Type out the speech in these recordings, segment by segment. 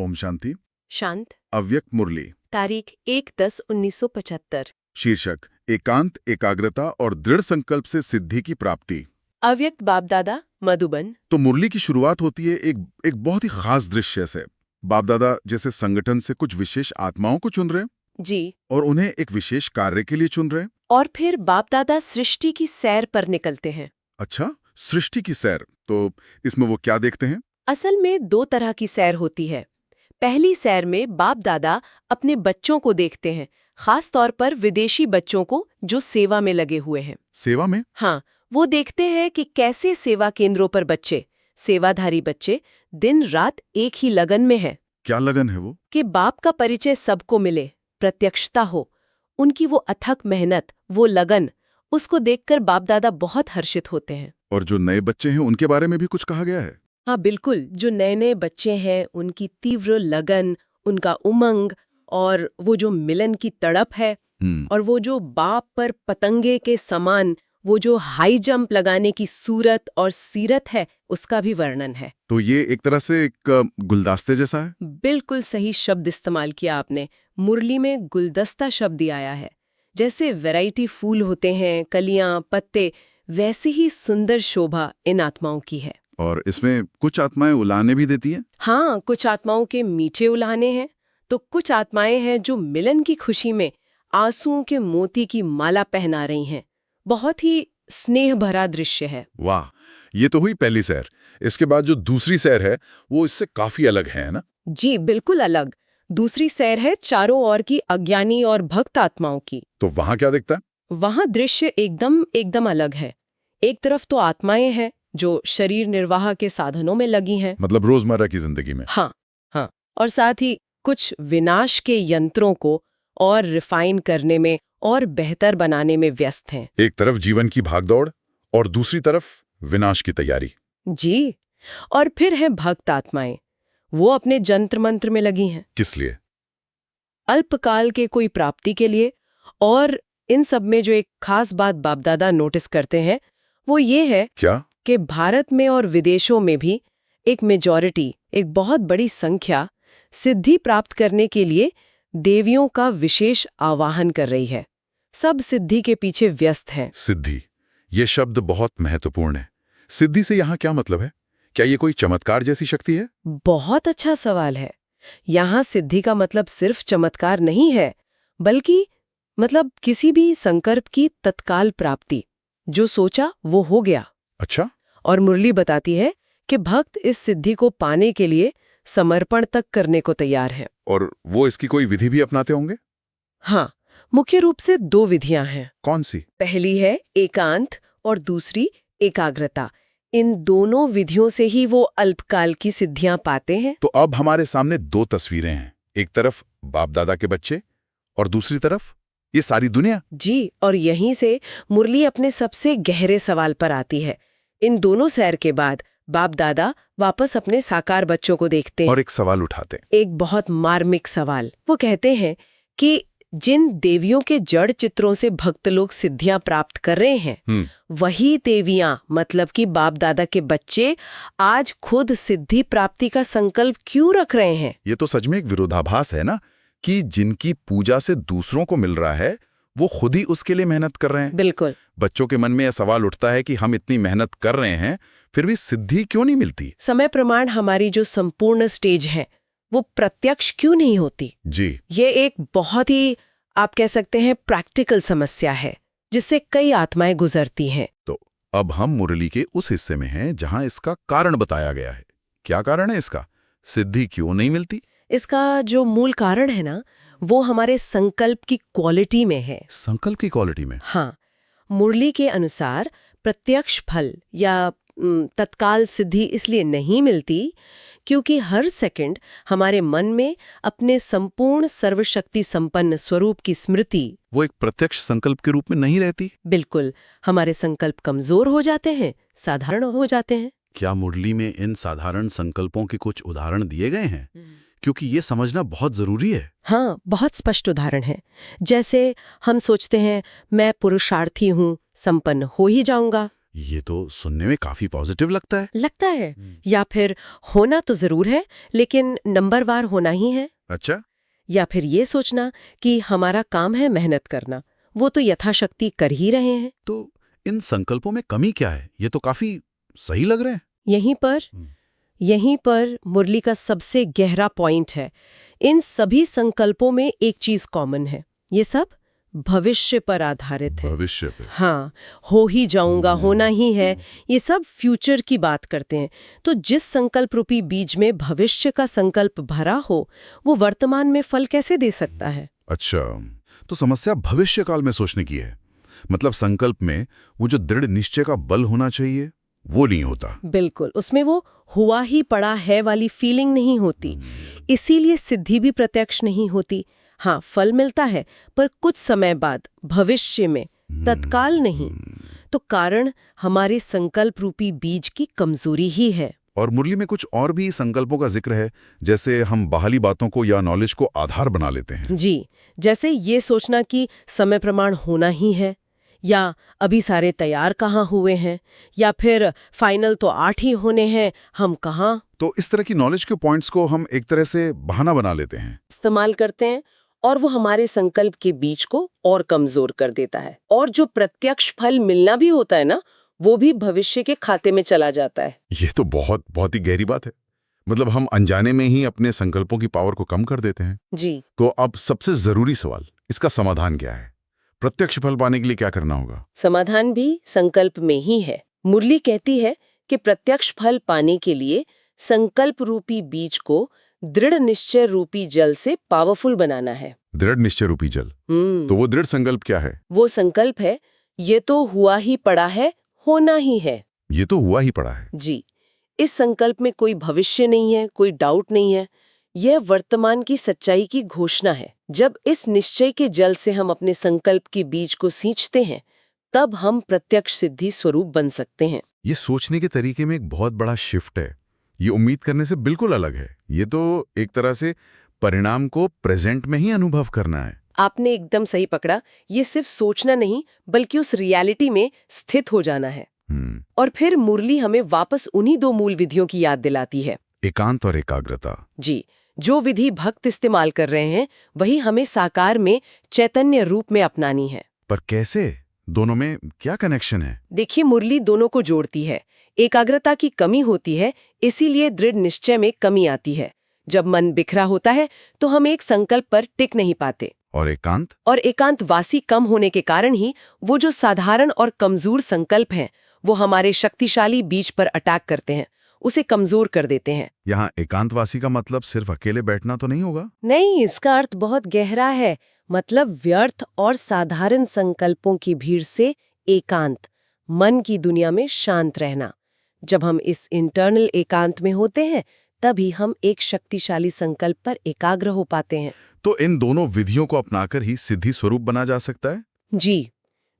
ओम शांति। शांत। अव्यक्त मुरली। तारीख 1/10/1975। शीर्षक एकांत, एकाग्रता और दृढ़ संकल्प से सिद्धि की प्राप्ति। अव्यक्त बाप दादा, मधुबन। तो मुरली की शुरुआत होती है एक बहुत ही खास दृश्य से। बाप दादा जैसे संगठन से कुछ विशेष आत्माओं को चुन रहे हैं जी। और उन्हें एक विशेष कार्य के लिए चुन रहे हैं। और फिर बाप दादा सृष्टि की सैर पर निकलते हैं। अच्छा, सृष्टि की सैर। तो इसमें वो क्या देखते हैं? असल में 2 तरह की सैर होती है। पहली सैर में बाप दादा अपने बच्चों को देखते हैं, खास तौर पर विदेशी बच्चों को जो सेवा में लगे हुए हैं। सेवा में? हाँ, वो देखते हैं कि कैसे सेवा केंद्रों पर बच्चे, सेवाधारी बच्चे, दिन रात एक ही लगन में हैं। क्या लगन है वो? कि बाप का परिचय सबको मिले, प्रत्यक्षता हो। उनकी वो अथक मेहनत, वो लगन, उसको देखकर बाप दादा बहुत हर्षित होते हैं। और जो नए बच्चे हैं उनके बारे में भी कुछ कहा गया है? हाँ बिल्कुल, जो नए नए बच्चे हैं उनकी तीव्र लगन, उनका उमंग और वो जो मिलन की तड़प है, और वो जो बाप पर पतंगे के समान वो जो हाई जंप लगाने की सूरत और सीरत है, उसका भी वर्णन है। तो ये एक तरह से एक गुलदस्ते जैसा है? बिल्कुल सही शब्द इस्तेमाल किया आपने। मुरली में गुलदस्ता शब्द आया है। जैसे वैरायटी फूल होते हैं, कलियां, पत्ते, वैसे ही सुंदर शोभा इन आत्माओं की है। और इसमें कुछ आत्माएं उलाहने भी देती हैं? हाँ, कुछ आत्माओं के मीठे उलाहने हैं, तो कुछ आत्माएं हैं जो मिलन की खुशी में आंसुओं के मोती की माला पहना रही हैं। बहुत ही स्नेह भरा दृश्य है। वाह, ये तो हुई पहली सैर। इसके बाद जो दूसरी सैर है वो इससे काफी अलग है ना? जी बिल्कुल अलग। दूसरी सैर है चारों ओर की अज्ञानी और भक्त आत्माओं की। तो वहां क्या दिखता है? वहां दृश्य एकदम अलग है। एक तरफ तो आत्माएं हैं जो शरीर निर्वाह के साधनों में लगी हैं, मतलब रोजमर्रा की जिंदगी में। हाँ, और साथ ही कुछ विनाश के यंत्रों को और रिफाइन करने में और बेहतर बनाने में व्यस्त हैं। एक तरफ जीवन की भागदौड़ और दूसरी तरफ विनाश की तैयारी। जी। और फिर है भक्त आत्माएं, वो अपने जंत्र मंत्र में लगी हैं। किस लिए? अल्पकाल के कोई प्राप्ति के लिए। और इन सब में जो एक खास बात बाप दादा नोटिस करते हैं वो ये है क्या? कि भारत में और विदेशों में भी एक मेजॉरिटी, एक बहुत बड़ी संख्या सिद्धि प्राप्त करने के लिए देवियों का विशेष आवाहन कर रही है। सब सिद्धि के पीछे व्यस्त हैं। सिद्धि, ये शब्द बहुत महत्वपूर्ण है। सिद्धि से यहाँ क्या मतलब है? क्या ये कोई चमत्कार जैसी शक्ति है? बहुत अच्छा सवाल है। यहाँ सिद्धि का मतलब सिर्फ चमत्कार नहीं है, बल्कि मतलब किसी भी संकल्प की तत्काल प्राप्ति। जो सोचा वो हो गया। अच्छा। और मुरली बताती है कि भक्त इस सिद्धि को पाने के लिए समर्पण तक करने को तैयार है। और वो इसकी कोई विधि भी अपनाते होंगे? हाँ, मुख्य रूप से 2 विधियां हैं। कौन सी? पहली है एकांत और दूसरी एकाग्रता। इन दोनों विधियों से ही वो अल्पकाल की सिद्धियां पाते हैं। तो अब हमारे सामने 2 तस्वीरें हैं। एक तरफ बाप दादा के बच्चे और दूसरी तरफ ये सारी दुनिया। जी, और यहीं से मुरली अपने सबसे गहरे सवाल पर आती है। इन दोनों सैर के बाद बाप दादा वापस अपने साकार बच्चों को देखते हैं और एक सवाल उठाते हैं। एक बहुत मार्मिक सवाल। वो कहते हैं कि जिन देवियों के जड़ चित्रों से भक्त लोग सिद्धियां प्राप्त कर रहे हैं, वही देवियां मतलब कि बाप दादा के बच्चे आज खुद सिद्धि प्राप्ति का संकल्प क्यों रख रहे हैं? ये तो सच में एक विरोधाभास है ना, कि जिनकी पूजा से दूसरों को मिल रहा है वो खुद ही उसके लिए मेहनत कर रहे हैं। बिल्कुल। बच्चों के मन में यह सवाल उठता है कि हम इतनी मेहनत कर रहे हैं फिर भी सिद्धि क्यों नहीं मिलती? समय प्रमाण हमारी जो संपूर्ण स्टेज है वो प्रत्यक्ष क्यों नहीं होती? जी। ये एक बहुत ही, आप कह सकते हैं, प्रैक्टिकल समस्या है जिससे कई आत्माएं गुजरती हैं। तो अब हम मुरली के उस हिस्से में हैं जहां इसका कारण बताया गया है। क्या कारण है इसका? सिद्धि क्यों नहीं मिलती? इसका जो मूल कारण है ना, वो हमारे संकल्प की क्वालिटी में है। संकल्प की क्वालिटी में? हाँ, मुरली के अनुसार प्रत्यक्ष फल या तत्काल सिद्धि इसलिए नहीं मिलती क्योंकि हर सेकंड हमारे मन में अपने संपूर्ण सर्वशक्ति संपन्न स्वरूप की स्मृति, वो एक प्रत्यक्ष संकल्प के रूप में नहीं रहती। बिल्कुल, हमारे संकल्प कमजोर हो जाते हैं, साधारण हो जाते हैं। क्या मुरली में इन साधारण संकल्पों के कुछ उदाहरण दिए गए हैं? क्योंकि ये समझना बहुत जरूरी है। हाँ, बहुत स्पष्ट उदाहरण है। जैसे हम सोचते हैं मैं पुरुषार्थी हूँ, संपन्न हो ही जाऊंगा। ये तो सुनने में काफी पॉजिटिव लगता है। या फिर होना तो जरूर है लेकिन नंबरवार होना ही है। अच्छा। या फिर ये सोचना कि हमारा काम है मेहनत करना, वो तो यथाशक्ति कर ही रहे हैं। तो इन संकल्पों में कमी क्या है? ये तो काफी सही लग रहे हैं। यहीं पर मुरली का सबसे गहरा पॉइंट है। इन सभी संकल्पों में एक चीज कॉमन है, ये सब भविष्य पर आधारित है। भविष्य पे? हाँ, हो ही जाऊंगा, होना ही है, ये सब फ्यूचर की बात करते हैं। तो जिस संकल्प रूपी बीज में भविष्य का संकल्प भरा हो, वो वर्तमान में फल कैसे दे सकता है? अच्छा, तो समस्या भविष्य काल में सोचने की है। मतलब संकल्प में वो जो दृढ़ निश्चय का बल होना चाहिए, वो नहीं होता। बिल्कुल, उसमें वो हुआ ही पड़ा है वाली फीलिंग नहीं होती, इसीलिए सिद्धि भी प्रत्यक्ष नहीं होती। हाँ, फल मिलता है पर कुछ समय बाद, भविष्य में, तत्काल नहीं। तो कारण हमारे संकल्प रूपी बीज की कमजोरी ही है। और मुरली में कुछ और भी संकल्पों का जिक्र है, जैसे हम बाहरी बातों को या नॉलेज को आधार बना लेते हैं। जी, जैसे ये सोचना कि समय प्रमाण होना ही है, या अभी सारे तैयार कहाँ हुए हैं, या फिर फाइनल तो 8 ही होने हैं, हम कहाँ। तो इस तरह की नॉलेज के पॉइंट्स को हम एक तरह से बहाना बना लेते हैं, इस्तेमाल करते हैं, और वो हमारे संकल्प के बीज को और कमजोर कर देता है। और जो प्रत्यक्ष फल मिलना भी होता है ना, वो भी भविष्य के खाते में चला जाता है। ये तो बहुत बहुत ही गहरी बात है। मतलब हम अनजाने में ही अपने संकल्पों की पावर को कम कर देते हैं। जी। तो अब सबसे जरूरी सवाल, इसका समाधान क्या है? प्रत्यक्ष फल पाने के लिए क्या करना होगा? समाधान भी संकल्प में ही है। मुरली कहती है कि प्रत्यक्ष फल पाने के लिए संकल्प रूपी बीज को दृढ़ निश्चय रूपी जल से पावरफुल बनाना है। दृढ़ निश्चय रूपी जल? तो वो दृढ़ संकल्प क्या है? वो संकल्प है, ये तो हुआ ही पड़ा है, होना ही है। ये तो हुआ ही पड़ा है। जी, इस संकल्प में कोई भविष्य नहीं है, कोई डाउट नहीं है। यह वर्तमान की सच्चाई की घोषणा है। जब इस निश्चय के जल से हम अपने संकल्प के बीज को सींचते हैं, तब हम प्रत्यक्ष सिद्धि स्वरूप बन सकते हैं। ये सोचने के तरीके में एक बहुत बड़ा शिफ्ट है। ये उम्मीद करने से बिल्कुल अलग है। ये तो एक तरह से परिणाम को प्रेजेंट में ही अनुभव करना है। आपने एकदम सही पकड़ा। ये सिर्फ सोचना नहीं, बल्कि उस रियलिटी में स्थित हो जाना है। और फिर मुरली हमें वापस उन्हीं 2 मूल विधियों की याद दिलाती है, एकांत और एकाग्रता। जी, जो विधि भक्त इस्तेमाल कर रहे हैं, वही हमें साकार में चैतन्य रूप में अपनानी है। पर कैसे? दोनों में क्या कनेक्शन है? देखिए, मुरली दोनों को जोड़ती है। एकाग्रता की कमी होती है, इसीलिए दृढ़ निश्चय में कमी आती है। जब मन बिखरा होता है तो हम एक संकल्प पर टिक नहीं पाते। और एकांत? और एकांत वासी कम होने के कारण ही वो जो साधारण और कमजोर संकल्प हैं, वो हमारे शक्तिशाली बीज पर अटैक करते हैं, उसे कमजोर कर देते हैं। यहाँ एकांतवासी का मतलब सिर्फ अकेले बैठना तो नहीं होगा? नहीं, इसका अर्थ बहुत गहरा है। मतलब व्यर्थ और साधारण संकल्पों की भीड़ से एकांत, मन की दुनिया में शांत रहना। जब हम इस इंटरनल एकांत में होते हैं, तभी हम एक शक्तिशाली संकल्प पर एकाग्र हो पाते हैं। तो इन दोनों विधियों को अपनाकर ही सिद्धि स्वरूप बना जा सकता है? जी,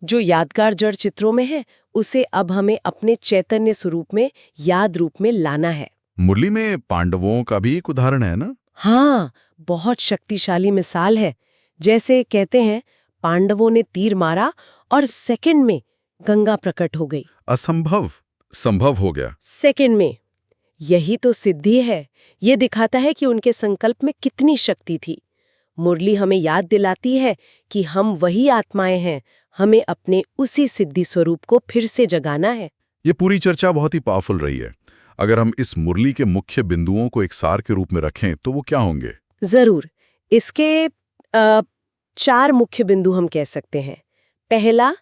जो यादगार जड़ चित्रों में है, उसे अब हमें अपने चैतन्य स्वरूप में, याद रूप में लाना है। मुरली में पांडवों का भी एक उदाहरण है ना? हाँ, बहुत शक्तिशाली मिसाल है। जैसे कहते हैं, पांडवों ने तीर मारा और सेकंड में गंगा प्रकट हो गई। असंभव संभव हो गया। सेकंड में। यही तो सिद्धि है। ये दिखाता है कि उनके संकल्प में कितनी शक्ति थी। मुरली हमें याद दिलाती है कि हम वही आत्माएं हैं, हमें अपने उसी सिद्धि स्वरूप को फिर से जगाना है। ये पूरी चर्चा बहुत ही पावरफुल रही है। अगर हम इस मुरली के मुख्य बिंदुओं को एक सार के रूप में रखें तो वो क्या होंगे? जरूर। इसके 4 मुख्य बिंदु हम कह सकते हैं। पहला,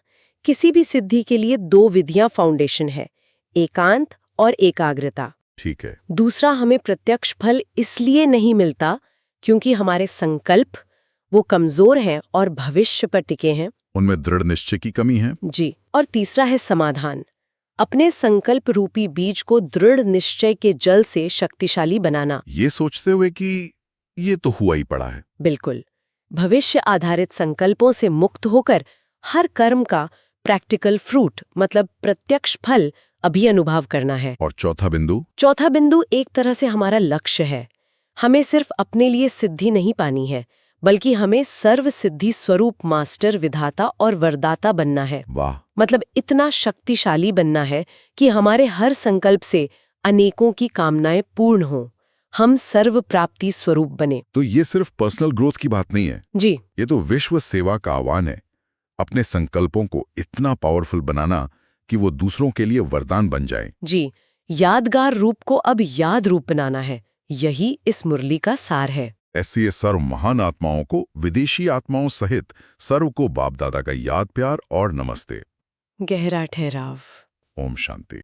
किसी भी सिद्धि के लिए 2 विधियां फाउंडेशन है, एकांत और एकाग्रता। ठीक है। दूसरा, हमें प्रत्यक्ष फल इसलिए नहीं मिलता क्योंकि हमारे संकल्प वो कमजोर हैं और भविष्य पर टिके हैं, उनमें दृढ़ निश्चय की कमी है। जी। और तीसरा है समाधान, अपने संकल्प रूपी बीज को दृढ़ निश्चय के जल से शक्तिशाली बनाना। ये सोचते हुए कि ये तो हुआ ही पड़ा है। बिल्कुल। भविष्य आधारित संकल्पों से मुक्त होकर हर कर्म का प्रैक्टिकल फ्रूट, मतलब प्रत्यक्ष फल अभी अनुभव करना है। और चौथा बिंदु? चौथा बिंदु एक तरह से हमारा लक्ष्य है। हमें सिर्फ अपने लिए सिद्धि नहीं पानी है, बल्कि हमें सर्व सिद्धि स्वरूप मास्टर, विधाता और वरदाता बनना है। वाह। मतलब इतना शक्तिशाली बनना है कि हमारे हर संकल्प से अनेकों की कामनाएं पूर्ण हों, हम सर्व प्राप्ति स्वरूप बने। तो ये सिर्फ पर्सनल ग्रोथ की बात नहीं है, जी, ये तो विश्व सेवा का आह्वान है। अपने संकल्पों को इतना पावरफुल बनाना कि वो दूसरों के लिए वरदान बन जाएं। जी, यादगार रूप को अब याद रूप बनाना है, यही इस मुरली का सार है। ऐसी सर्व महान आत्माओं को, विदेशी आत्माओं सहित सर्व को बाप दादा का याद, प्यार और नमस्ते। गहरा ठहराव। ओम शांति।